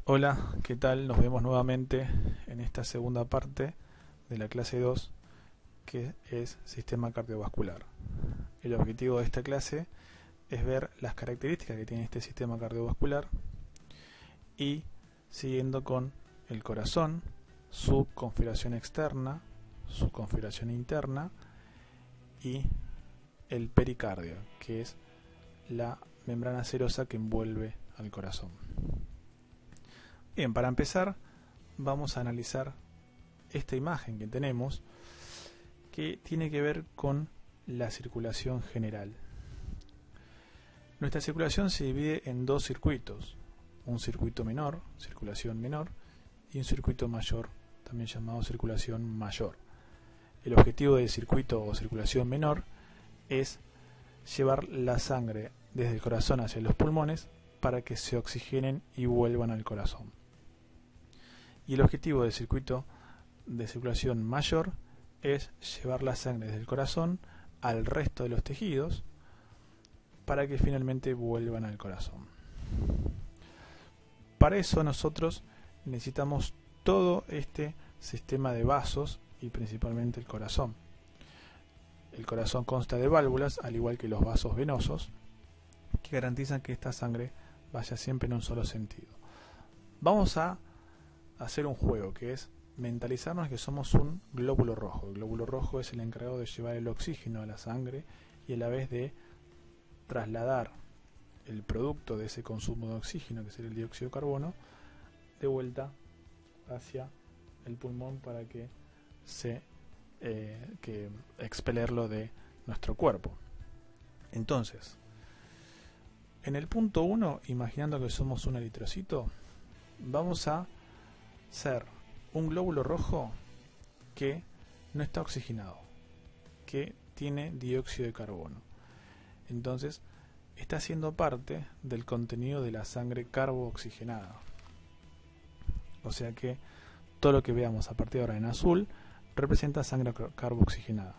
Hola, ¿qué tal? Nos vemos nuevamente en esta segunda parte de la clase 2, que es Sistema Cardiovascular. El objetivo de esta clase es ver las características que tiene este sistema cardiovascular y siguiendo con el corazón, su configuración externa, su configuración interna y el pericardio, que es la membrana serosa que envuelve al corazón. Bien, para empezar vamos a analizar esta imagen que tenemos, que tiene que ver con la circulación general. Nuestra circulación se divide en dos circuitos, un circuito menor, circulación menor, y un circuito mayor, también llamado circulación mayor. El objetivo del circuito o circulación menor es llevar la sangre desde el corazón hacia los pulmones para que se oxigenen y vuelvan al corazón. Y el objetivo del circuito de circulación mayor es llevar la sangre desde el corazón al resto de los tejidos para que finalmente vuelvan al corazón. Para eso nosotros necesitamos todo este sistema de vasos y principalmente el corazón. El corazón consta de válvulas, al igual que los vasos venosos, que garantizan que esta sangre vaya siempre en un solo sentido. Vamos a hacer un juego, que es mentalizarnos que somos un glóbulo rojo. El glóbulo rojo es el encargado de llevar el oxígeno a la sangre y a la vez de trasladar el producto de ese consumo de oxígeno, que sería el dióxido de carbono, de vuelta hacia el pulmón para que expelerlo de nuestro cuerpo. Entonces, en el punto 1, imaginando que somos un eritrocito, vamos a ser un glóbulo rojo que no está oxigenado, que tiene dióxido de carbono. Entonces está siendo parte del contenido de la sangre carbooxigenada. O sea que todo lo que veamos a partir de ahora en azul representa sangre carbooxigenada.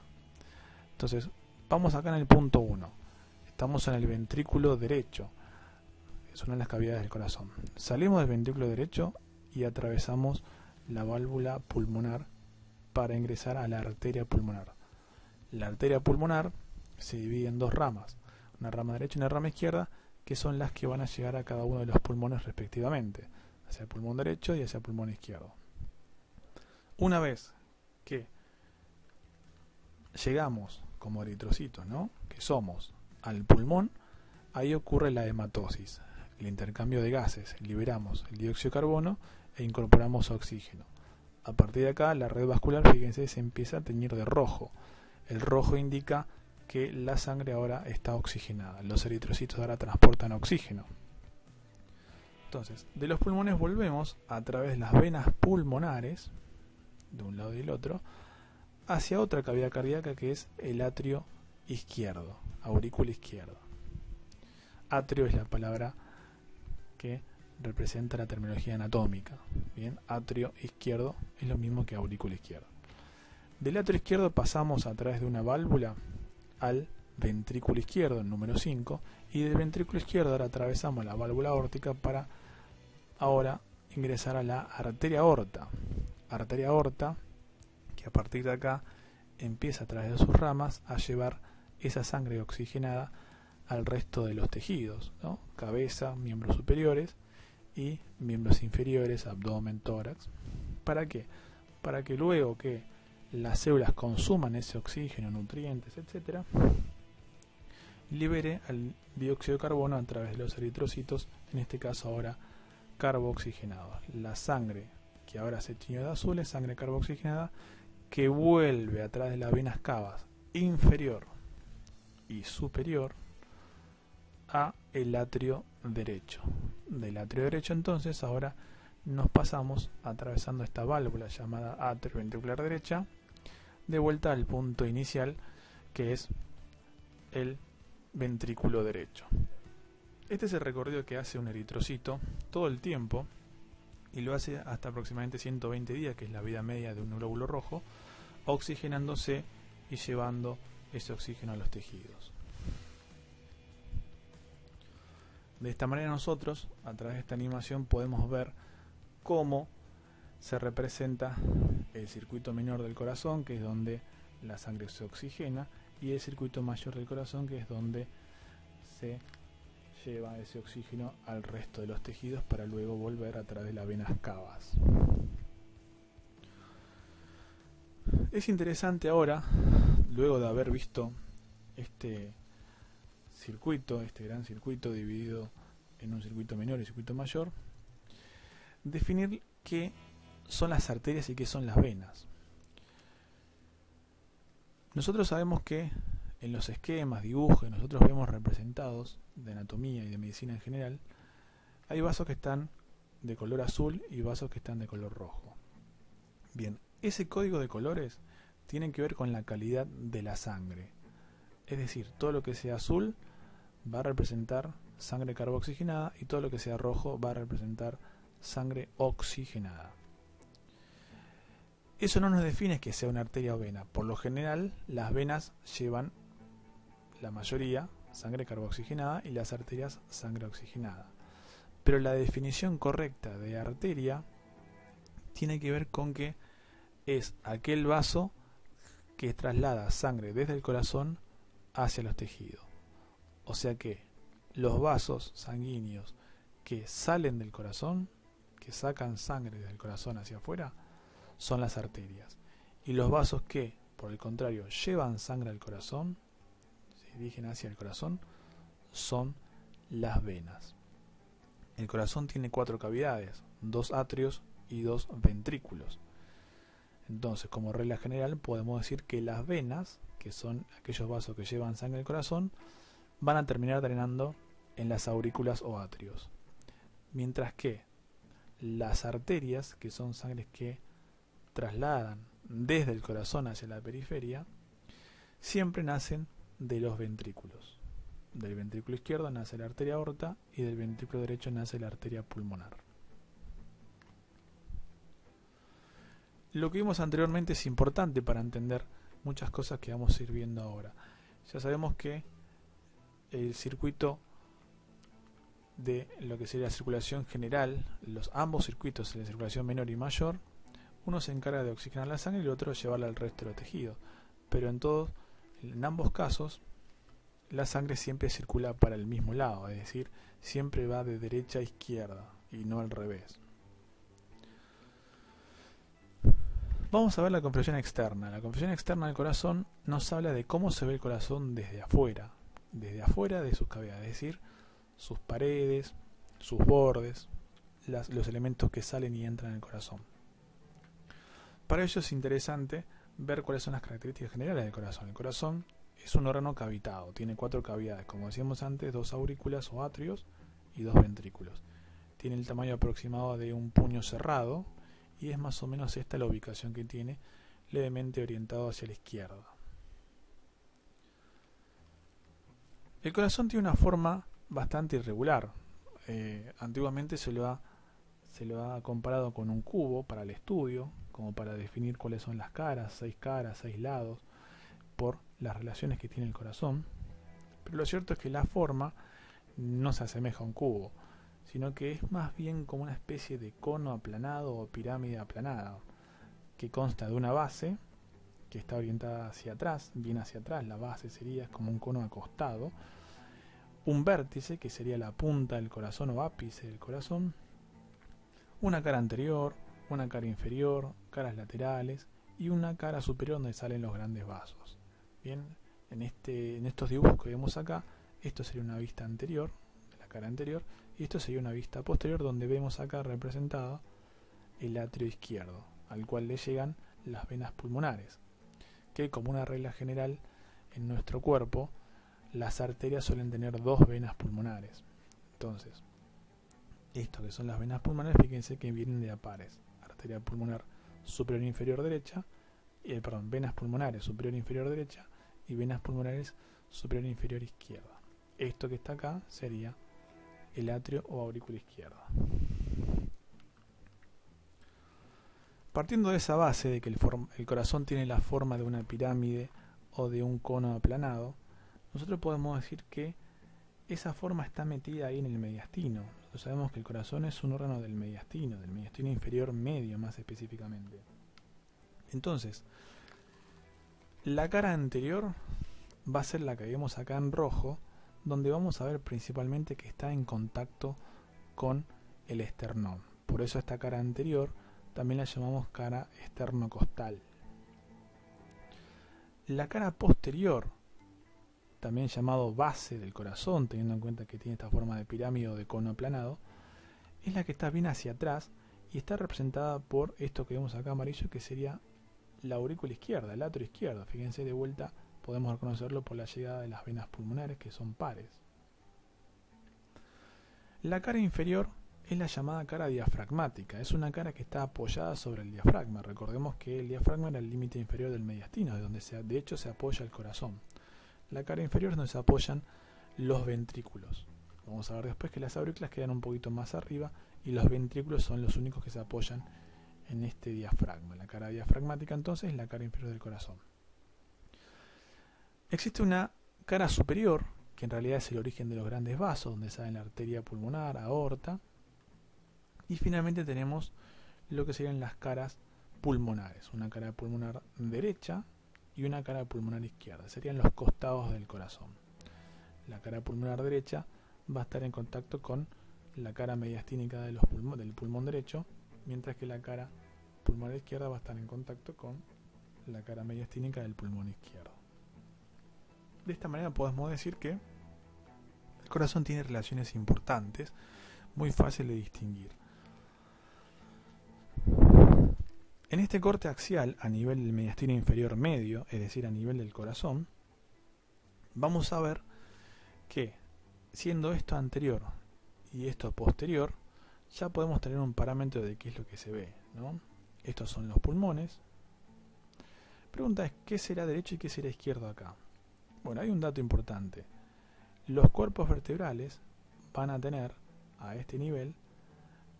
Entonces vamos acá en el punto 1. Estamos en el ventrículo derecho. Es una de las cavidades del corazón. Salimos del ventrículo derecho y atravesamos la válvula pulmonar para ingresar a la arteria pulmonar. La arteria pulmonar se divide en dos ramas, una rama derecha y una rama izquierda, que son las que van a llegar a cada uno de los pulmones respectivamente, hacia el pulmón derecho y hacia el pulmón izquierdo. Una vez que llegamos como eritrocitos, que somos, al pulmón, ahí ocurre la hematosis, el intercambio de gases, liberamos el dióxido de carbono e incorporamos oxígeno. A partir de acá la red vascular, fíjense, se empieza a teñir de rojo. El rojo indica que la sangre ahora está oxigenada. Los eritrocitos ahora transportan oxígeno. Entonces, de los pulmones volvemos a través de las venas pulmonares, de un lado y del otro, hacia otra cavidad cardíaca que es el atrio izquierdo, aurícula izquierda. Atrio es la palabra que representa la terminología anatómica. Bien, atrio izquierdo es lo mismo que aurícula izquierda. Del atrio izquierdo pasamos a través de una válvula al ventrículo izquierdo, el número 5, y del ventrículo izquierdo ahora atravesamos la válvula aórtica para ahora ingresar a la arteria aorta. Arteria aorta que a partir de acá empieza a través de sus ramas a llevar esa sangre oxigenada al resto de los tejidos, cabeza, miembros superiores y miembros inferiores, abdomen, tórax. ¿Para qué? Para que luego que las células consuman ese oxígeno, nutrientes, etc., libere el dióxido de carbono a través de los eritrocitos, en este caso ahora carbooxigenado. La sangre que ahora se tiñó de azul es sangre carbooxigenada que vuelve a través de las venas cavas inferior y superior a el atrio derecho. Del atrio derecho entonces ahora nos pasamos atravesando esta válvula llamada atrio ventricular derecha de vuelta al punto inicial, que es el ventrículo derecho. Este es el recorrido que hace un eritrocito todo el tiempo y lo hace hasta aproximadamente 120 días, que es la vida media de un glóbulo rojo, oxigenándose y llevando ese oxígeno a los tejidos. De esta manera nosotros, a través de esta animación, podemos ver cómo se representa el circuito menor del corazón, que es donde la sangre se oxigena, y el circuito mayor del corazón, que es donde se lleva ese oxígeno al resto de los tejidos para luego volver a través de las venas cavas. Es interesante ahora, luego de haber visto este circuito, este gran circuito dividido en un circuito menor y circuito mayor, definir qué son las arterias y qué son las venas. Nosotros sabemos que en los esquemas, dibujos que nosotros vemos representados de anatomía y de medicina en general, hay vasos que están de color azul y vasos que están de color rojo. Bien, ese código de colores tiene que ver con la calidad de la sangre. Es decir, todo lo que sea azul va a representar sangre carboxigenada y todo lo que sea rojo va a representar sangre oxigenada. Eso no nos define que sea una arteria o vena. Por lo general, las venas llevan, la mayoría, sangre carboxigenada y las arterias sangre oxigenada. Pero la definición correcta de arteria tiene que ver con que es aquel vaso que traslada sangre desde el corazón hacia los tejidos. O sea que los vasos sanguíneos que salen del corazón, que sacan sangre desde el corazón hacia afuera, son las arterias. Y los vasos que, por el contrario, llevan sangre al corazón, se dirigen hacia el corazón, son las venas. El corazón tiene 4 cavidades, 2 atrios y 2 ventrículos. Entonces, como regla general, podemos decir que las venas, que son aquellos vasos que llevan sangre al corazón, van a terminar drenando en las aurículas o atrios. Mientras que las arterias, que son sangres que trasladan desde el corazón hacia la periferia, siempre nacen de los ventrículos. Del ventrículo izquierdo nace la arteria aorta y del ventrículo derecho nace la arteria pulmonar. Lo que vimos anteriormente es importante para entender muchas cosas que vamos a ir viendo ahora. Ya sabemos que el circuito de lo que sería la circulación general, ambos circuitos de la circulación menor y mayor, uno se encarga de oxigenar la sangre y el otro de llevarla al resto de los tejidos. Pero en ambos casos, la sangre siempre circula para el mismo lado, es decir, siempre va de derecha a izquierda y no al revés. Vamos a ver la configuración externa. La configuración externa del corazón nos habla de cómo se ve el corazón desde afuera de sus cavidades, es decir, sus paredes, sus bordes, los elementos que salen y entran en el corazón. Para ello es interesante ver cuáles son las características generales del corazón. El corazón es un órgano cavitado, tiene 4 cavidades, como decíamos antes, 2 aurículas o atrios y 2 ventrículos. Tiene el tamaño aproximado de un puño cerrado y es más o menos esta la ubicación que tiene, levemente orientado hacia la izquierda. El corazón tiene una forma bastante irregular. Antiguamente se lo ha comparado con un cubo para el estudio, como para definir cuáles son las caras, 6 lados, por las relaciones que tiene el corazón. Pero lo cierto es que la forma no se asemeja a un cubo, sino que es más bien como una especie de cono aplanado o pirámide aplanada, que consta de una base que está orientada hacia atrás, bien hacia atrás. La base sería como un cono acostado, un vértice que sería la punta del corazón o ápice del corazón, una cara anterior, una cara inferior, caras laterales y una cara superior donde salen los grandes vasos. Bien, en estos dibujos que vemos acá, esto sería una vista anterior, de la cara anterior, y esto sería una vista posterior donde vemos acá representado el atrio izquierdo, al cual le llegan las venas pulmonares, que como una regla general en nuestro cuerpo, las arterias suelen tener 2 venas pulmonares. Entonces, esto que son las venas pulmonares, fíjense que vienen de a pares. Arteria pulmonar superior e inferior derecha, venas pulmonares superior e inferior derecha y venas pulmonares superior e inferior izquierda. Esto que está acá sería el atrio o aurícula izquierda. Partiendo de esa base de que el corazón tiene la forma de una pirámide o de un cono aplanado, nosotros podemos decir que esa forma está metida ahí en el mediastino. Nosotros sabemos que el corazón es un órgano del mediastino inferior medio más específicamente. Entonces, la cara anterior va a ser la que vemos acá en rojo, donde vamos a ver principalmente que está en contacto con el esternón. Por eso esta cara anterior también la llamamos cara esternocostal. La cara posterior, también llamado base del corazón, teniendo en cuenta que tiene esta forma de pirámide o de cono aplanado, es la que está bien hacia atrás y está representada por esto que vemos acá amarillo, que sería la aurícula izquierda, el atrio izquierdo. Fíjense, de vuelta podemos reconocerlo por la llegada de las venas pulmonares, que son pares. La cara inferior es la llamada cara diafragmática. Es una cara que está apoyada sobre el diafragma. Recordemos que el diafragma era el límite inferior del mediastino, de donde de hecho se apoya el corazón. La cara inferior es donde se apoyan los ventrículos. Vamos a ver después que las aurículas quedan un poquito más arriba y los ventrículos son los únicos que se apoyan en este diafragma. La cara diafragmática entonces es la cara inferior del corazón. Existe una cara superior, que en realidad es el origen de los grandes vasos, donde sale la arteria pulmonar, aorta. Y finalmente tenemos lo que serían las caras pulmonares, una cara pulmonar derecha y una cara pulmonar izquierda. Serían los costados del corazón. La cara pulmonar derecha va a estar en contacto con la cara mediastínica del pulmón derecho, mientras que la cara pulmonar izquierda va a estar en contacto con la cara mediastínica del pulmón izquierdo. De esta manera podemos decir que el corazón tiene relaciones importantes, muy fácil de distinguir. En este corte axial, a nivel del mediastino inferior medio, es decir, a nivel del corazón, vamos a ver que, siendo esto anterior y esto posterior, ya podemos tener un parámetro de qué es lo que se ve, ¿no? Estos son los pulmones. Pregunta es, ¿qué será derecho y qué será izquierdo acá? Bueno, hay un dato importante. Los cuerpos vertebrales van a tener, a este nivel,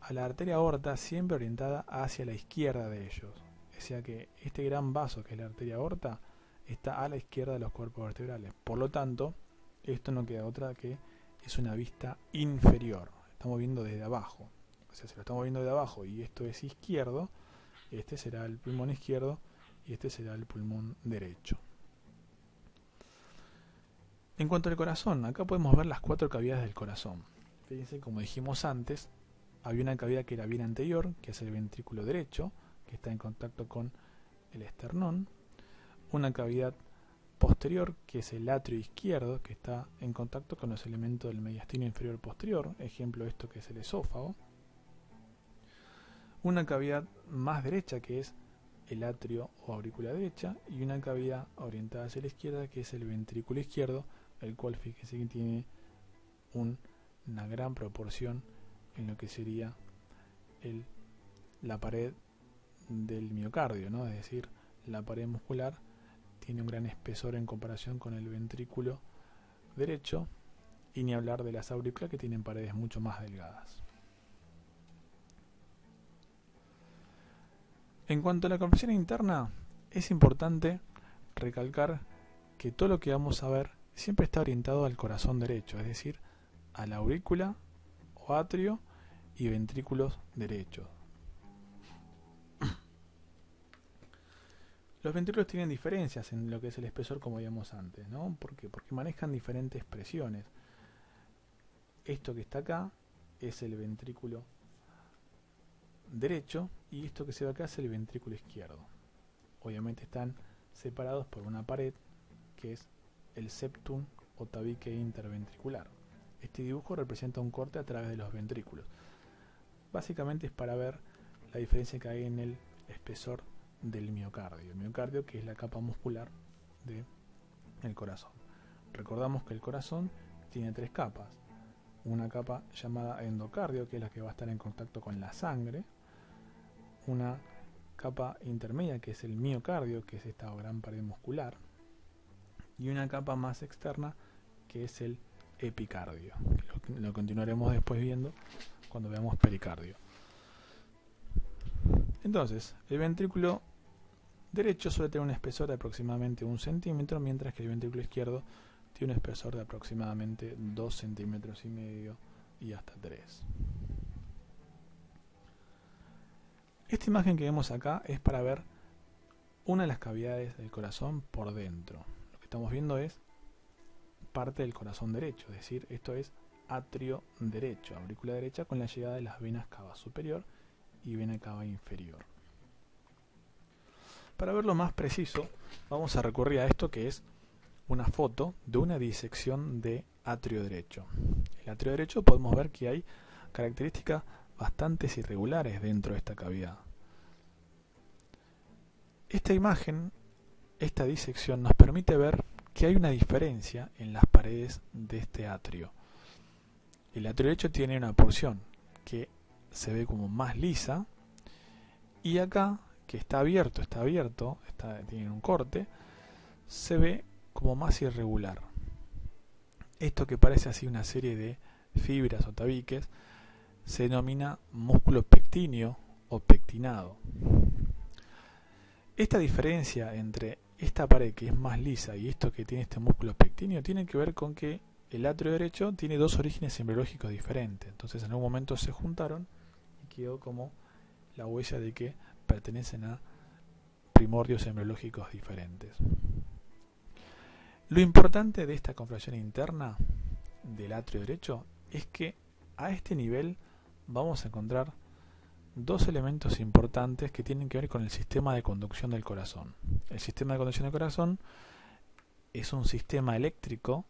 a la arteria aorta siempre orientada hacia la izquierda de ellos. O sea que este gran vaso, que es la arteria aorta, está a la izquierda de los cuerpos vertebrales. Por lo tanto, esto no queda otra que es una vista inferior. Estamos viendo desde abajo. O sea, si lo estamos viendo desde abajo y esto es izquierdo, este será el pulmón izquierdo y este será el pulmón derecho. En cuanto al corazón, acá podemos ver las 4 cavidades del corazón. Fíjense, como dijimos antes, había una cavidad que era bien anterior, que es el ventrículo derecho, que está en contacto con el esternón. Una cavidad posterior, que es el atrio izquierdo, que está en contacto con los elementos del mediastino inferior posterior, ejemplo esto que es el esófago. Una cavidad más derecha, que es el atrio o aurícula derecha, y una cavidad orientada hacia la izquierda, que es el ventrículo izquierdo, el cual fíjense que tiene una gran proporción en lo que sería la pared del miocardio, ¿no? Es decir, la pared muscular tiene un gran espesor en comparación con el ventrículo derecho, y ni hablar de las aurículas, que tienen paredes mucho más delgadas. En cuanto a la compresión interna, es importante recalcar que todo lo que vamos a ver siempre está orientado al corazón derecho, es decir, a la aurícula o atrio y ventrículos derechos. Los ventrículos tienen diferencias en lo que es el espesor, como veíamos antes, ¿no? ¿Por qué? Porque manejan diferentes presiones. Esto que está acá es el ventrículo derecho y esto que se ve acá es el ventrículo izquierdo. Obviamente están separados por una pared que es el septum o tabique interventricular. Este dibujo representa un corte a través de los ventrículos. Básicamente es para ver la diferencia que hay en el espesor del miocardio. El miocardio, que es la capa muscular del corazón. Recordamos que el corazón tiene 3 capas. Una capa llamada endocardio, que es la que va a estar en contacto con la sangre. Una capa intermedia, que es el miocardio, que es esta gran pared muscular. Y una capa más externa, que es el epicardio. Lo continuaremos después viendo cuando veamos pericardio. Entonces, el ventrículo derecho suele tener un espesor de aproximadamente 1 centímetro, mientras que el ventrículo izquierdo tiene un espesor de aproximadamente 2 centímetros y medio y hasta 3. Esta imagen que vemos acá es para ver una de las cavidades del corazón por dentro. Lo que estamos viendo es parte del corazón derecho, es decir, esto es atrio derecho, aurícula derecha, con la llegada de las venas cava superior y vena cava inferior. Para verlo más preciso, vamos a recurrir a esto que es una foto de una disección de atrio derecho. El atrio derecho podemos ver que hay características bastante irregulares dentro de esta cavidad. Esta imagen, esta disección, nos permite ver que hay una diferencia en las paredes de este atrio. El atrio derecho tiene una porción que se ve como más lisa, y acá, que está abierto, tiene un corte, se ve como más irregular. Esto que parece así una serie de fibras o tabiques se denomina músculo pectíneo o pectinado. Esta diferencia entre esta pared que es más lisa y esto que tiene este músculo pectíneo tiene que ver con que el atrio derecho tiene dos orígenes embriológicos diferentes. Entonces en algún momento se juntaron y quedó como la huella de que pertenecen a primordios embriológicos diferentes. Lo importante de esta configuración interna del atrio derecho es que a este nivel vamos a encontrar dos elementos importantes que tienen que ver con el sistema de conducción del corazón. El sistema de conducción del corazón es un sistema eléctrico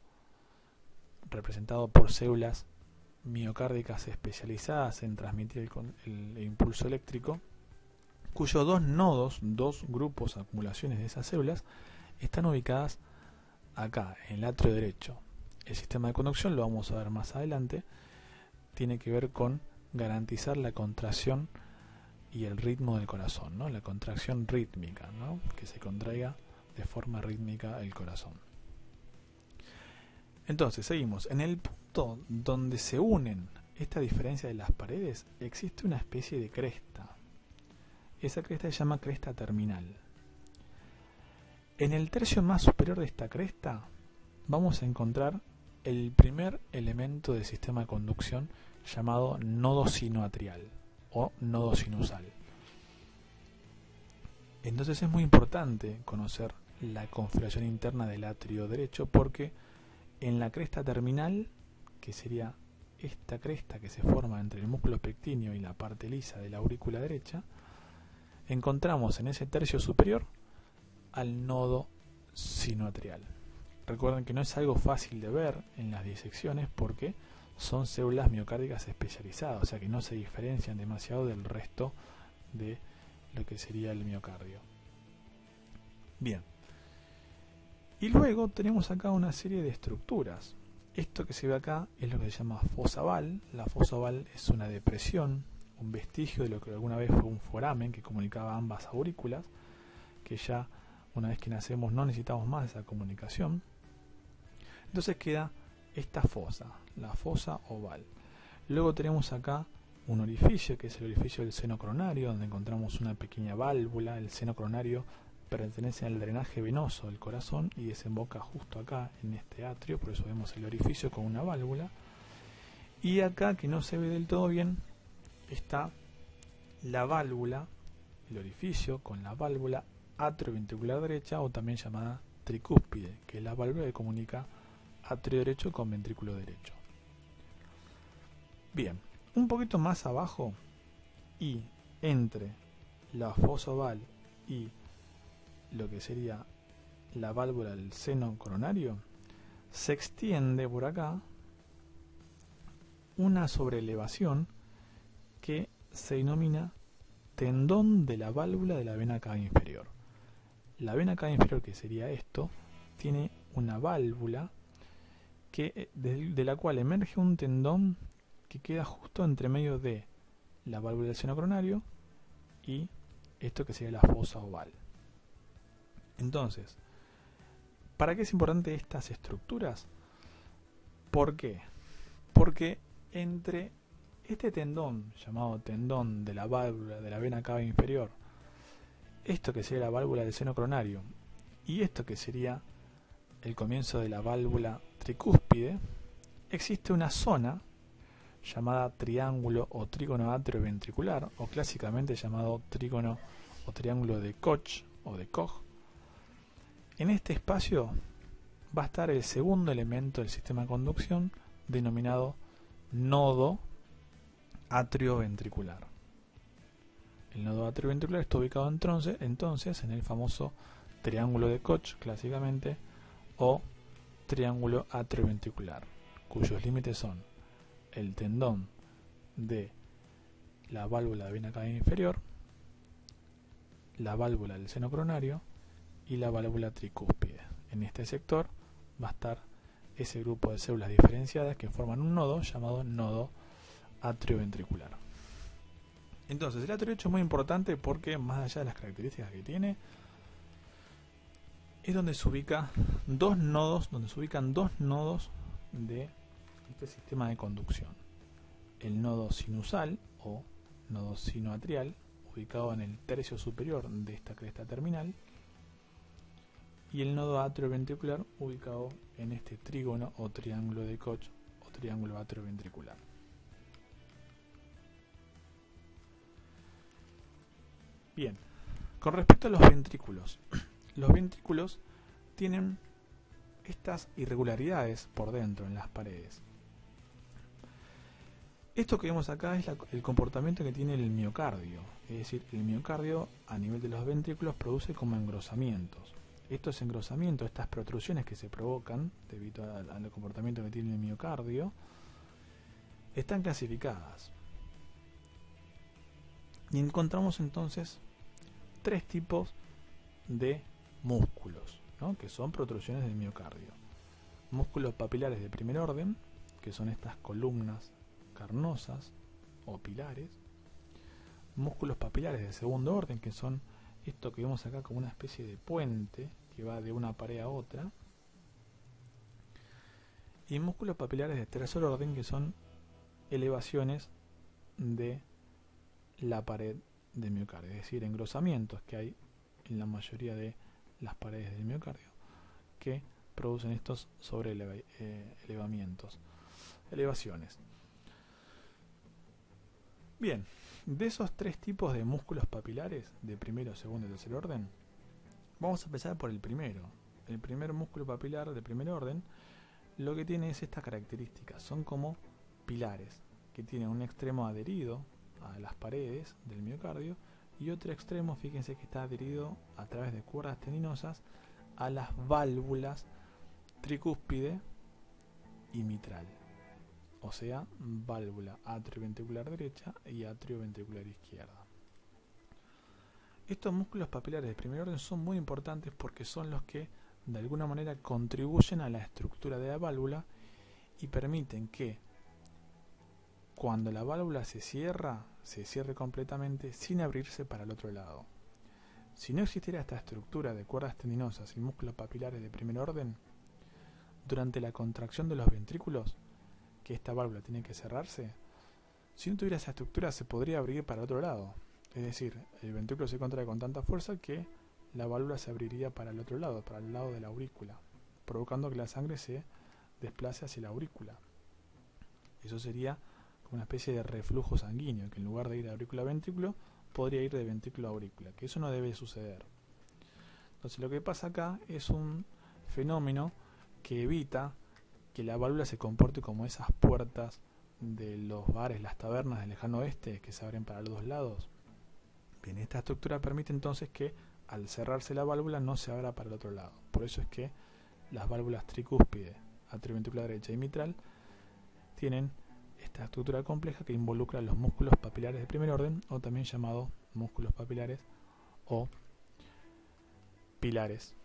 representado por células miocárdicas especializadas en transmitir el impulso eléctrico, cuyos dos nodos, dos grupos, acumulaciones de esas células, están ubicadas acá, en el atrio derecho. El sistema de conducción, lo vamos a ver más adelante, tiene que ver con garantizar la contracción y el ritmo del corazón, ¿no? La contracción rítmica, ¿no? Que se contraiga de forma rítmica el corazón. Entonces, seguimos. En el punto donde se unen esta diferencia de las paredes, existe una especie de cresta. Esa cresta se llama cresta terminal. En el tercio más superior de esta cresta vamos a encontrar el primer elemento del sistema de conducción llamado nodo sinoatrial o nodo sinusal. Entonces es muy importante conocer la configuración interna del atrio derecho, porque en la cresta terminal, que sería esta cresta que se forma entre el músculo pectíneo y la parte lisa de la aurícula derecha, encontramos en ese tercio superior al nodo sinoatrial. Recuerden que no es algo fácil de ver en las disecciones porque son células miocárdicas especializadas, o sea que no se diferencian demasiado del resto de lo que sería el miocardio. Bien. Y luego tenemos acá una serie de estructuras. Esto que se ve acá es lo que se llama fosa oval. La fosa oval es una depresión, un vestigio de lo que alguna vez fue un foramen que comunicaba ambas aurículas, que ya una vez que nacemos no necesitamos más esa comunicación. Entonces queda esta fosa, la fosa oval. Luego tenemos acá un orificio, que es el orificio del seno coronario, donde encontramos una pequeña válvula. El seno coronario pertenece al drenaje venoso del corazón y desemboca justo acá en este atrio, por eso vemos el orificio con una válvula. Y acá, que no se ve del todo bien, está la válvula, el orificio con la válvula atrioventricular derecha, o también llamada tricúspide, que es la válvula que comunica atrio derecho con ventrículo derecho. Bien, un poquito más abajo y entre la fosa oval y lo que sería la válvula del seno coronario, se extiende por acá una sobreelevación que se denomina tendón de la válvula de la vena cava inferior. La vena cava inferior, que sería esto, tiene una válvula de la cual emerge un tendón que queda justo entre medio de la válvula del seno coronario y esto que sería la fosa oval. Entonces, ¿para qué es importante estas estructuras? ¿Por qué? Porque entre este tendón, llamado tendón de la válvula de la vena cava inferior, esto que sería la válvula del seno coronario, y esto que sería el comienzo de la válvula tricúspide, existe una zona llamada triángulo o trígono atrioventricular, o clásicamente llamado trígono o triángulo de Koch o de Koch. En este espacio va a estar el segundo elemento del sistema de conducción, denominado nodo atrioventricular. El nodo atrioventricular está ubicado entonces en el famoso triángulo de Koch, clásicamente, o triángulo atrioventricular, cuyos límites son el tendón de la válvula de vena cava inferior, la válvula del seno coronario y la válvula tricúspide. En este sector va a estar ese grupo de células diferenciadas que forman un nodo llamado nodo atrioventricular. Entonces, el atrio derecho es muy importante porque, más allá de las características que tiene, es donde se ubican dos nodos de este sistema de conducción. El nodo sinusal o nodo sinoatrial, ubicado en el tercio superior de esta cresta terminal, y el nodo atrioventricular, ubicado en este trígono o triángulo de Koch o triángulo atrioventricular. Bien, con respecto a los ventrículos tienen estas irregularidades por dentro en las paredes. Esto que vemos acá es el comportamiento que tiene el miocardio, es decir, el miocardio a nivel de los ventrículos produce como engrosamientos. Estos engrosamientos, estas protrusiones que se provocan debido al comportamiento que tiene el miocardio, están clasificadas. Y encontramos entonces tres tipos de músculos, ¿no?, que son protrusiones del miocardio. Músculos papilares de primer orden, que son estas columnas carnosas o pilares. Músculos papilares de segundo orden, que son esto que vemos acá como una especie de puente que va de una pared a otra. Y músculos papilares de tercer orden, que son elevaciones de la pared del miocardio, es decir, engrosamientos que hay en la mayoría de las paredes del miocardio que producen estos elevaciones. Bien, de esos tres tipos de músculos papilares de primero, segundo y tercer orden, vamos a empezar por el primero. El primer músculo papilar de primer orden lo que tiene es esta característica, son como pilares que tienen un extremo adherido a las paredes del miocardio y otro extremo, fíjense que está adherido a través de cuerdas tendinosas a las válvulas tricúspide y mitral, o sea, válvula atrioventricular derecha y atrioventricular izquierda. Estos músculos papilares de primer orden son muy importantes porque son los que de alguna manera contribuyen a la estructura de la válvula y permiten que cuando la válvula se cierre completamente sin abrirse para el otro lado. Si no existiera esta estructura de cuerdas tendinosas y músculos papilares de primer orden, durante la contracción de los ventrículos, que esta válvula tiene que cerrarse, si no tuviera esa estructura se podría abrir para el otro lado. Es decir, el ventrículo se contrae con tanta fuerza que la válvula se abriría para el otro lado, para el lado de la aurícula, provocando que la sangre se desplace hacia la aurícula. Eso sería una especie de reflujo sanguíneo, que en lugar de ir de aurícula a ventrículo, podría ir de ventrículo a aurícula, que eso no debe suceder. Entonces lo que pasa acá es un fenómeno que evita que la válvula se comporte como esas puertas de los bares, las tabernas del lejano oeste que se abren para los dos lados. Bien, esta estructura permite entonces que al cerrarse la válvula no se abra para el otro lado. Por eso es que las válvulas tricúspide, atrioventricular derecha y mitral tienen esta estructura compleja que involucra los músculos papilares de primer orden, o también llamados músculos papilares o pilares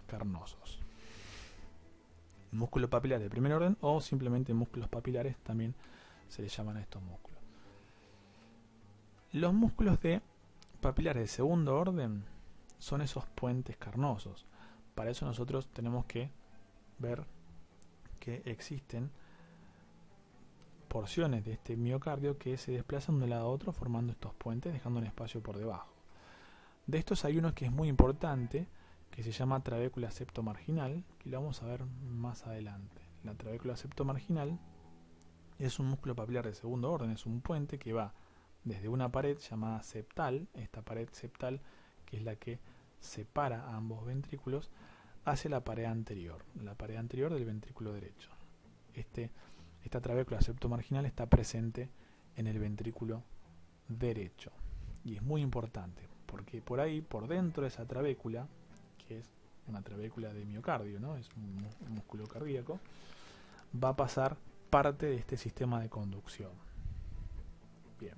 carnosos. Músculos papilares de primer orden o simplemente músculos papilares también se les llaman a estos músculos. Los músculos papilares de segundo orden son esos puentes carnosos. Para eso nosotros tenemos que ver que existen porciones de este miocardio que se desplazan de un lado a otro formando estos puentes, dejando un espacio por debajo. De estos hay uno que es muy importante, que se llama trabécula septomarginal, que lo vamos a ver más adelante. La trabécula septomarginal es un músculo papilar de segundo orden, es un puente que va desde una pared llamada septal, esta pared septal que es la que separa a ambos ventrículos, hacia la pared anterior del ventrículo derecho. Esta trabécula septomarginal está presente en el ventrículo derecho y es muy importante porque por ahí, por dentro de esa trabécula, que es una trabécula de miocardio, ¿no? Es un músculo cardíaco, va a pasar parte de este sistema de conducción. Bien.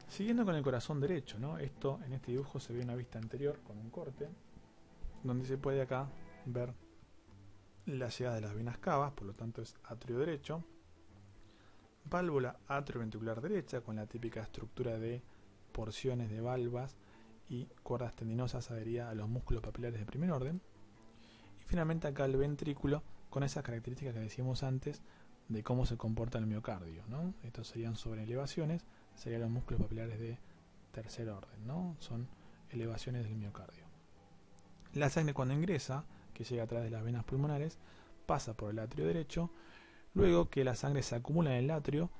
Siguiendo con el corazón derecho, ¿no? En este dibujo se ve una vista anterior con un corte, donde se puede acá ver la llegada de las venas cavas, por lo tanto es atrio derecho, válvula atrioventricular derecha con la típica estructura de porciones de valvas y cuerdas tendinosas adheridas a los músculos papilares de primer orden, y finalmente acá el ventrículo con esas características que decíamos antes de cómo se comporta el miocardio, ¿no? Estos serían sobre elevaciones, serían los músculos papilares de tercer orden, ¿no? Son elevaciones del miocardio. La sangre cuando ingresa, que llega a través de las venas pulmonares, pasa por el atrio derecho. Luego que la sangre se acumula en el atrio,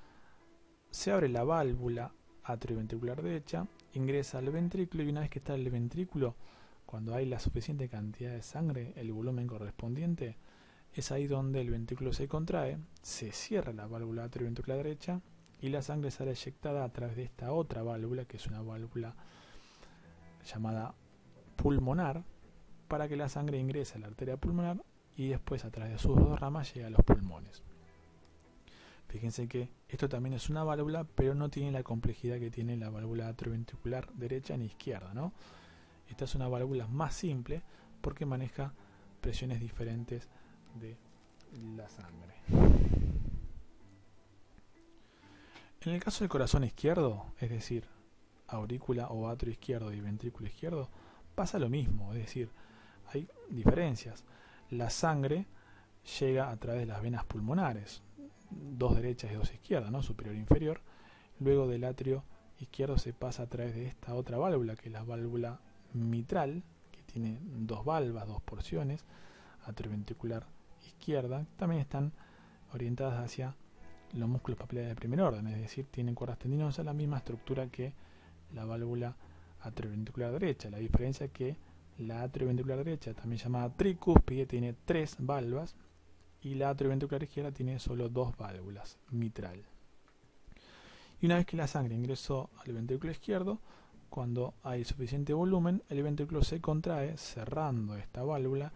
se abre la válvula atrioventricular derecha, ingresa al ventrículo y una vez que está el ventrículo, cuando hay la suficiente cantidad de sangre, el volumen correspondiente, es ahí donde el ventrículo se contrae, se cierra la válvula atrioventricular derecha y la sangre sale eyectada a través de esta otra válvula, que es una válvula llamada pulmonar, para que la sangre ingrese a la arteria pulmonar y después a través de sus dos ramas llegue a los pulmones. Fíjense que esto también es una válvula, pero no tiene la complejidad que tiene la válvula atrioventricular derecha ni izquierda, ¿no? Esta es una válvula más simple porque maneja presiones diferentes de la sangre. En el caso del corazón izquierdo, es decir, aurícula o atrio izquierdo y ventrículo izquierdo, pasa lo mismo, es decir, hay diferencias. La sangre llega a través de las venas pulmonares, dos derechas y dos izquierdas, ¿no? Superior e inferior. Luego del atrio izquierdo se pasa a través de esta otra válvula, que es la válvula mitral, que tiene dos valvas, dos porciones, atrioventricular izquierda. También están orientadas hacia los músculos papilares de primer orden, es decir, tienen cuerdas tendinosas, la misma estructura que la válvula atrioventricular derecha. La diferencia es que la atrioventricular derecha, también llamada tricúspide, tiene 3 valvas y la atrioventricular izquierda tiene solo 2 válvulas, mitral. Y una vez que la sangre ingresó al ventrículo izquierdo, cuando hay suficiente volumen, el ventrículo se contrae cerrando esta válvula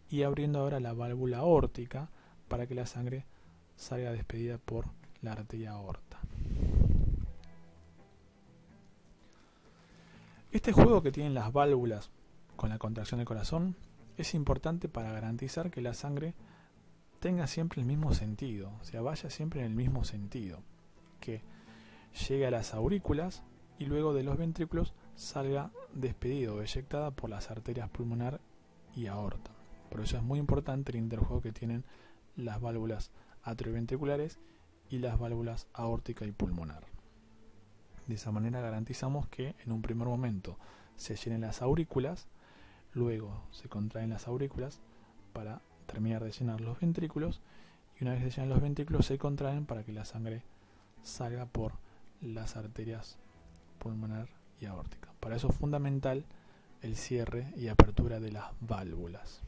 y abriendo ahora la válvula aórtica para que la sangre salga despedida por la arteria aorta. Este juego que tienen las válvulas con la contracción del corazón es importante para garantizar que la sangre tenga siempre el mismo sentido, o sea, vaya siempre en el mismo sentido, que llegue a las aurículas y luego de los ventrículos salga despedido o eyectada por las arterias pulmonar y aorta. Por eso es muy importante el interjuego que tienen las válvulas atrioventriculares y las válvulas aórtica y pulmonar. De esa manera garantizamos que en un primer momento se llenen las aurículas, luego se contraen las aurículas para terminar de llenar los ventrículos y una vez que se llenan los ventrículos se contraen para que la sangre salga por las arterias pulmonar y aórtica. Para eso es fundamental el cierre y apertura de las válvulas.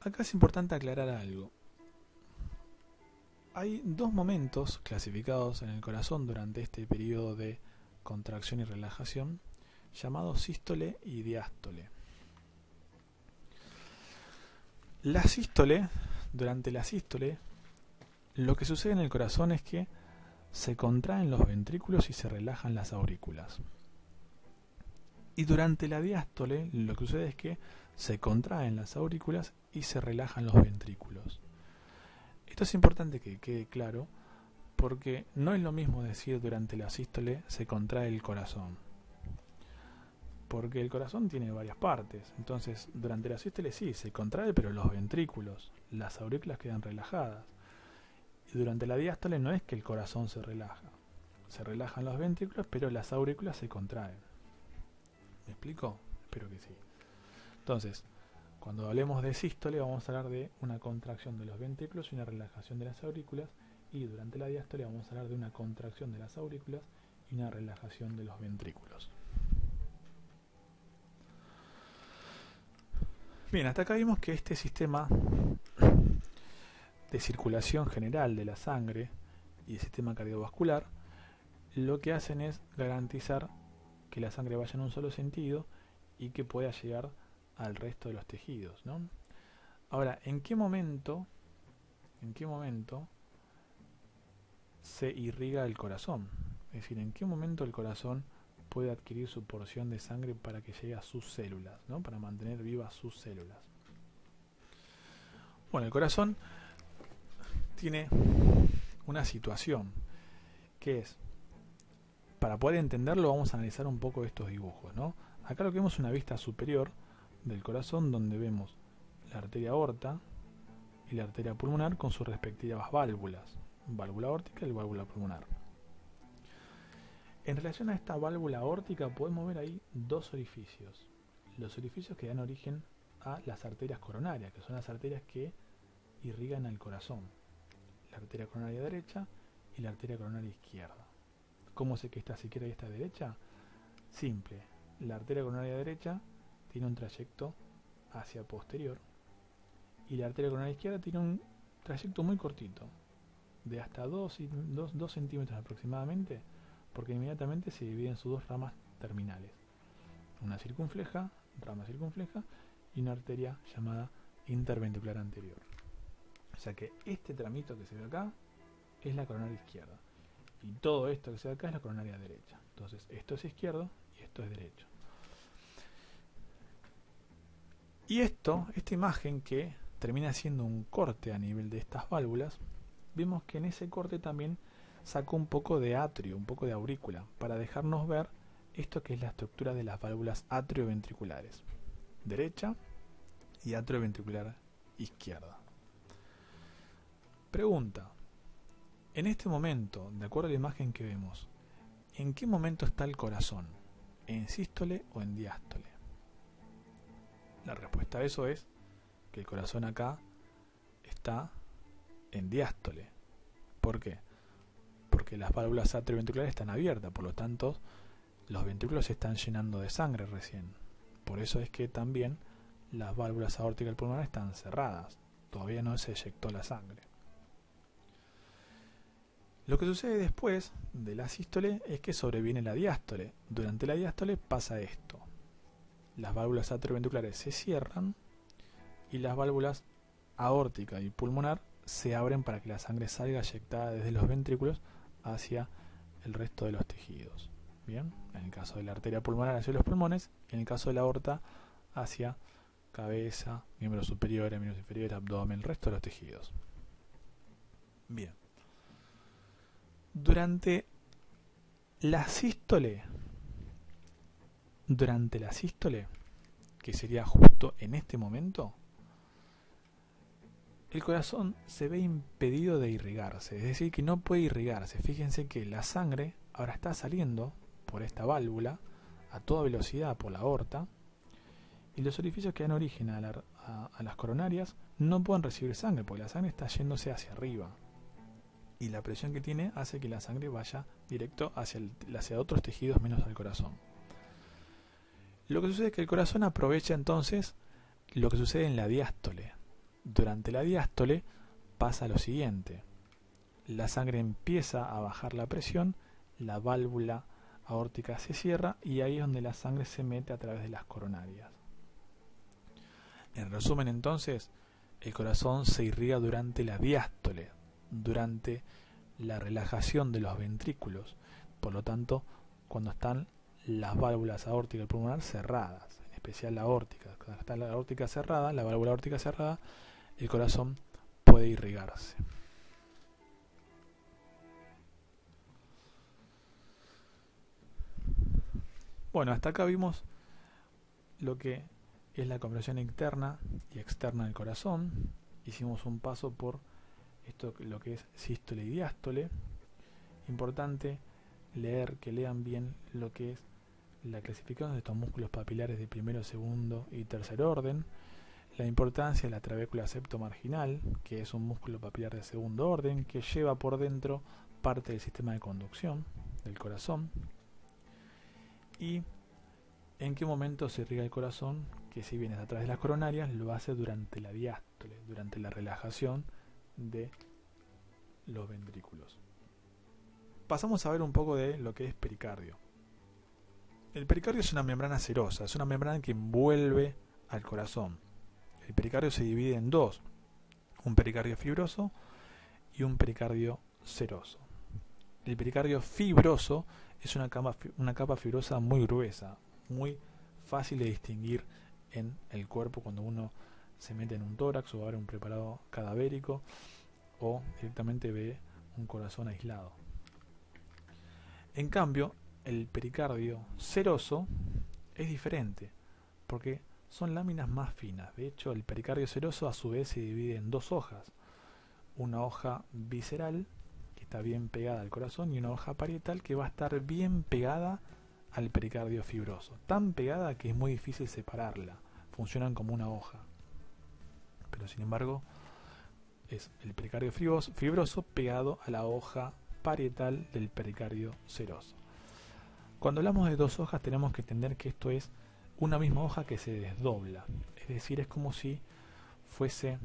Acá es importante aclarar algo. Hay dos momentos clasificados en el corazón durante este periodo de contracción y relajación, llamados sístole y diástole. La sístole, durante la sístole, lo que sucede en el corazón es que se contraen los ventrículos y se relajan las aurículas. Y durante la diástole, lo que sucede es que se contraen las aurículas y se relajan los ventrículos. Esto es importante que quede claro, porque no es lo mismo decir durante la sístole se contrae el corazón. Porque el corazón tiene varias partes. Entonces, durante la sístole sí, se contrae, pero los ventrículos, las aurículas quedan relajadas. Y durante la diástole no es que el corazón se relaja. Se relajan los ventrículos, pero las aurículas se contraen. ¿Me explico? Espero que sí. Entonces, cuando hablemos de sístole vamos a hablar de una contracción de los ventrículos y una relajación de las aurículas, y durante la diástole vamos a hablar de una contracción de las aurículas y una relajación de los ventrículos. Bien, hasta acá vimos que este sistema de circulación general de la sangre y el sistema cardiovascular lo que hacen es garantizar que la sangre vaya en un solo sentido y que pueda llegar al resto de los tejidos, ¿no? Ahora, ¿en qué momento se irriga el corazón? Es decir, ¿en qué momento el corazón puede adquirir su porción de sangre para que llegue a sus células, ¿no? Para mantener vivas sus células? Bueno, el corazón tiene una situación que es, para poder entenderlo vamos a analizar un poco estos dibujos, ¿no? Acá lo que vemos es una vista superior del corazón donde vemos la arteria aorta y la arteria pulmonar con sus respectivas válvulas, válvula aórtica y válvula pulmonar. En relación a esta válvula aórtica podemos ver ahí dos orificios, los orificios que dan origen a las arterias coronarias, que son las arterias que irrigan al corazón, la arteria coronaria derecha y la arteria coronaria izquierda. ¿Cómo sé que esta es izquierda y esta es derecha? Simple, la arteria coronaria derecha tiene un trayecto hacia posterior y la arteria coronaria izquierda tiene un trayecto muy cortito, de hasta 2 centímetros aproximadamente, porque inmediatamente se divide en sus dos ramas terminales, una circunfleja, rama circunfleja, y una arteria llamada interventricular anterior. O sea que este tramito que se ve acá es la coronaria izquierda y todo esto que se ve acá es la coronaria derecha. Entonces esto es izquierdo y esto es derecho. Y esta imagen que termina siendo un corte a nivel de estas válvulas, vemos que en ese corte también sacó un poco de atrio, un poco de aurícula, para dejarnos ver esto que es la estructura de las válvulas atrioventriculares, derecha y atrioventricular izquierda. Pregunta, en este momento, de acuerdo a la imagen que vemos, ¿en qué momento está el corazón? ¿En sístole o en diástole? La respuesta a eso es que el corazón acá está en diástole. ¿Por qué? Porque las válvulas atrioventriculares están abiertas, por lo tanto los ventrículos se están llenando de sangre recién. Por eso es que también las válvulas aórtica y pulmonar están cerradas, todavía no se eyectó la sangre. Lo que sucede después de la sístole es que sobreviene la diástole. Durante la diástole pasa esto. Las válvulas atrioventriculares se cierran y las válvulas aórtica y pulmonar se abren para que la sangre salga eyectada desde los ventrículos hacia el resto de los tejidos. Bien, en el caso de la arteria pulmonar hacia los pulmones, y en el caso de la aorta hacia cabeza, miembros superiores, miembros inferiores, abdomen, el resto de los tejidos. Bien. Durante la sístole, que sería justo en este momento, el corazón se ve impedido de irrigarse, es decir, que no puede irrigarse. Fíjense que la sangre ahora está saliendo por esta válvula a toda velocidad por la aorta, y los orificios que dan origen a las coronarias no pueden recibir sangre, porque la sangre está yéndose hacia arriba. Y la presión que tiene hace que la sangre vaya directo hacia otros tejidos menos al corazón. Lo que sucede es que el corazón aprovecha entonces lo que sucede en la diástole. Durante la diástole pasa lo siguiente. La sangre empieza a bajar la presión, la válvula aórtica se cierra y ahí es donde la sangre se mete a través de las coronarias. En resumen entonces, el corazón se irriga durante la diástole, durante la relajación de los ventrículos, por lo tanto cuando están las válvulas aórtica y pulmonar cerradas, en especial la aórtica. Cuando está la aórtica cerrada, la válvula aórtica cerrada, el corazón puede irrigarse. Bueno, hasta acá vimos lo que es la compresión interna y externa del corazón. Hicimos un paso por esto lo que es sístole y diástole. Importante que lean bien lo que es la clasificación de estos músculos papilares de primero, segundo y tercer orden, la importancia de la trabécula septomarginal, que es un músculo papilar de segundo orden que lleva por dentro parte del sistema de conducción del corazón, y en qué momento se irriga el corazón, que si bien es a través de las coronarias, lo hace durante la diástole, durante la relajación de los ventrículos. Pasamos a ver un poco de lo que es pericardio. El pericardio es una membrana serosa, es una membrana que envuelve al corazón. El pericardio se divide en dos, un pericardio fibroso y un pericardio seroso. El pericardio fibroso es una capa fibrosa muy gruesa, muy fácil de distinguir en el cuerpo cuando uno se mete en un tórax o va a ver un preparado cadavérico o directamente ve un corazón aislado. En cambio, el pericardio seroso es diferente porque son láminas más finas. De hecho, el pericardio seroso a su vez se divide en dos hojas. Una hoja visceral que está bien pegada al corazón y una hoja parietal que va a estar bien pegada al pericardio fibroso. Tan pegada que es muy difícil separarla. Funcionan como una hoja. Pero sin embargo, es el pericardio fibroso pegado a la hoja parietal del pericardio seroso. Cuando hablamos de dos hojas tenemos que entender que esto es una misma hoja que se desdobla. Es decir, es como si fuese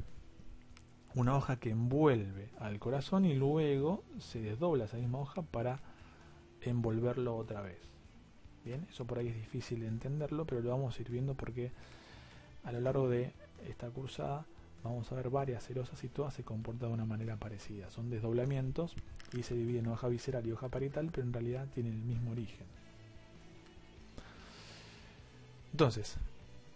una hoja que envuelve al corazón y luego se desdobla esa misma hoja para envolverlo otra vez. Bien, eso por ahí es difícil de entenderlo, pero lo vamos a ir viendo porque a lo largo de esta cursada vamos a ver varias serosas y todas se comportan de una manera parecida. Son desdoblamientos y se dividen en hoja visceral y hoja parietal, pero en realidad tienen el mismo origen. Entonces,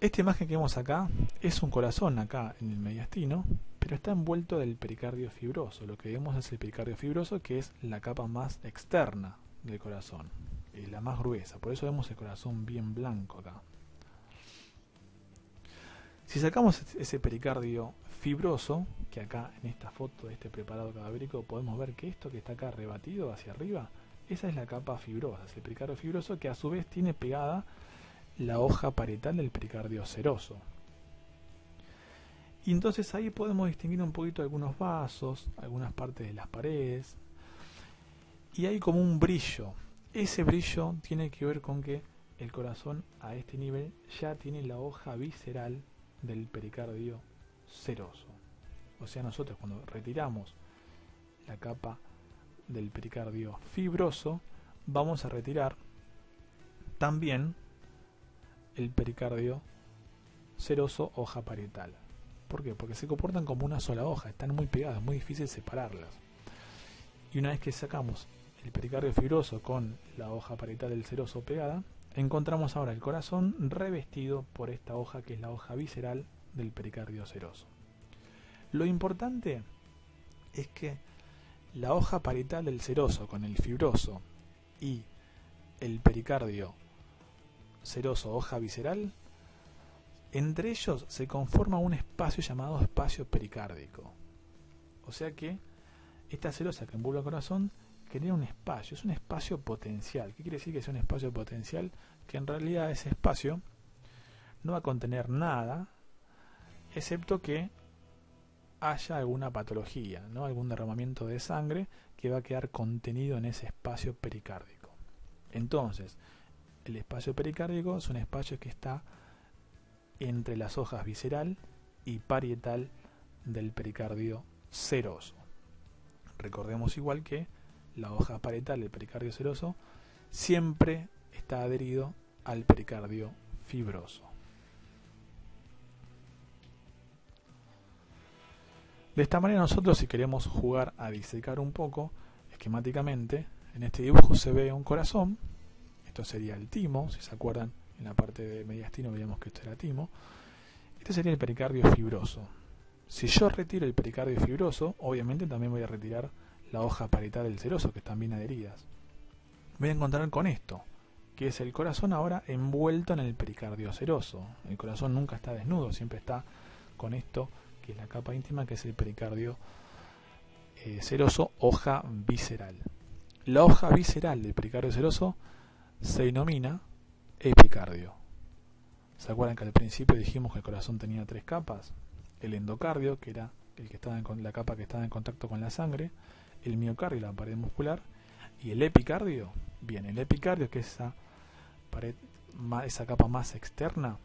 esta imagen que vemos acá es un corazón acá en el mediastino, pero está envuelto del pericardio fibroso. Lo que vemos es el pericardio fibroso, que es la capa más externa del corazón, es la más gruesa. Por eso vemos el corazón bien blanco acá. Si sacamos ese pericardio fibroso, que acá en esta foto de este preparado cadavérico podemos ver que esto que está acá rebatido hacia arriba, esa es la capa fibrosa, es el pericardio fibroso que a su vez tiene pegada la hoja parietal del pericardio seroso. Y entonces ahí podemos distinguir un poquito algunos vasos, algunas partes de las paredes, y hay como un brillo. Ese brillo tiene que ver con que el corazón a este nivel ya tiene la hoja visceral del pericardio seroso. O sea, nosotros cuando retiramos la capa del pericardio fibroso, vamos a retirar también el pericardio seroso hoja parietal. ¿Por qué? Porque se comportan como una sola hoja, están muy pegadas, es muy difícil separarlas. Y una vez que sacamos el pericardio fibroso con la hoja parietal del seroso pegada, encontramos ahora el corazón revestido por esta hoja que es la hoja visceral del pericardio seroso. Lo importante es que la hoja parietal del seroso con el fibroso y el pericardio seroso hoja visceral, entre ellos se conforma un espacio llamado espacio pericárdico. O sea que esta serosa que envuelve el corazón genera un espacio, es un espacio potencial. ¿Qué quiere decir que es un espacio potencial? Que en realidad ese espacio no va a contener nada, excepto que haya alguna patología, ¿no? Algún derramamiento de sangre que va a quedar contenido en ese espacio pericárdico. Entonces, el espacio pericárdico es un espacio que está entre las hojas visceral y parietal del pericardio seroso. Recordemos igual que la hoja parietal del pericardio seroso siempre está adherido al pericardio fibroso. De esta manera nosotros, si queremos jugar a disecar un poco esquemáticamente, en este dibujo se ve un corazón. Esto sería el timo, si se acuerdan, en la parte de mediastino veíamos que esto era timo. Este sería el pericardio fibroso. Si yo retiro el pericardio fibroso, obviamente también voy a retirar la hoja parietal del seroso, que están bien adheridas. Voy a encontrar con esto, que es el corazón ahora envuelto en el pericardio seroso. El corazón nunca está desnudo, siempre está con esto, que es la capa íntima, que es el pericardio seroso hoja visceral. La hoja visceral del pericardio seroso se denomina epicardio. ¿Se acuerdan que al principio dijimos que el corazón tenía 3 capas? El endocardio, que era el que estaba la capa que estaba en contacto con la sangre, el miocardio, la pared muscular, y el epicardio. Bien, el epicardio, que es esa pared, esa capa más externa,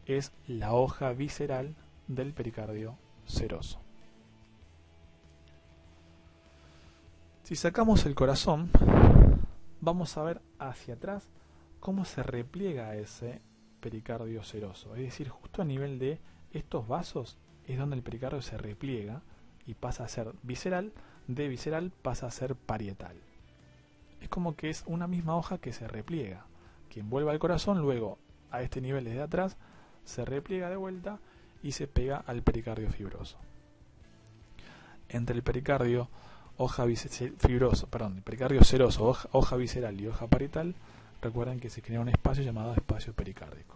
es la hoja visceral del pericardio seroso. Si sacamos el corazón, vamos a ver hacia atrás cómo se repliega ese pericardio seroso. Es decir, justo a nivel de estos vasos es donde el pericardio se repliega y pasa a ser visceral, de visceral pasa a ser parietal. Es como que es una misma hoja que se repliega, que envuelve al corazón, luego a este nivel desde atrás se repliega de vuelta y se pega al pericardio fibroso. Entre el pericardio el pericardio seroso, hoja visceral y hoja parietal, recuerden que se crea un espacio llamado espacio pericárdico.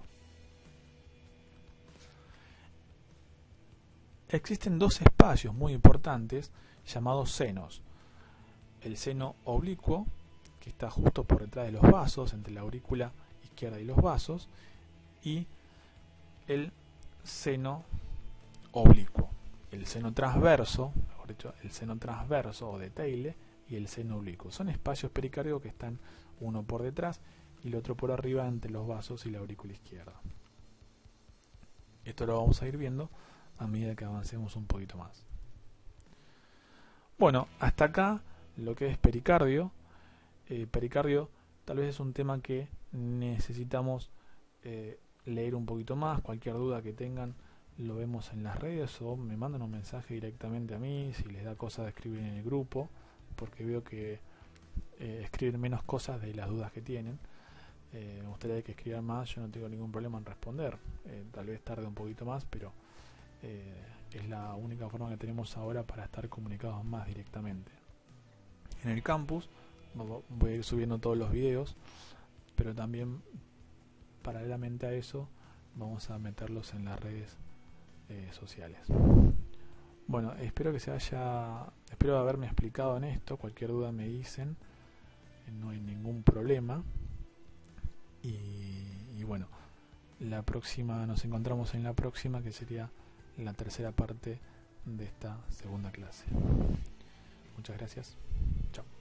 Existen 2 espacios muy importantes llamados senos. El seno oblicuo, que está justo por detrás de los vasos, entre la aurícula izquierda y los vasos, y el seno oblicuo. El seno transverso, mejor dicho, el seno transverso o de Theile, y el seno oblicuo. Son espacios pericárdigos que están uno por detrás y el otro por arriba entre los vasos y la aurícula izquierda. Esto lo vamos a ir viendo a medida que avancemos un poquito más. Bueno, hasta acá lo que es pericardio. Pericardio tal vez es un tema que necesitamos leer un poquito más. Cualquier duda que tengan lo vemos en las redes o me mandan un mensaje directamente a mí si les da cosa de escribir en el grupo, porque veo que escriben menos cosas de las dudas que tienen. Me gustaría que escriban más, yo no tengo ningún problema en responder. Tal vez tarde un poquito más, pero es la única forma que tenemos ahora para estar comunicados más directamente. En el campus voy a ir subiendo todos los videos, pero también paralelamente a eso vamos a meterlos en las redes sociales. Bueno, espero haberme explicado en esto. Cualquier duda me dicen, no hay ningún problema. Y bueno, nos encontramos en la próxima, que sería la tercera parte de esta segunda clase. Muchas gracias. Chao.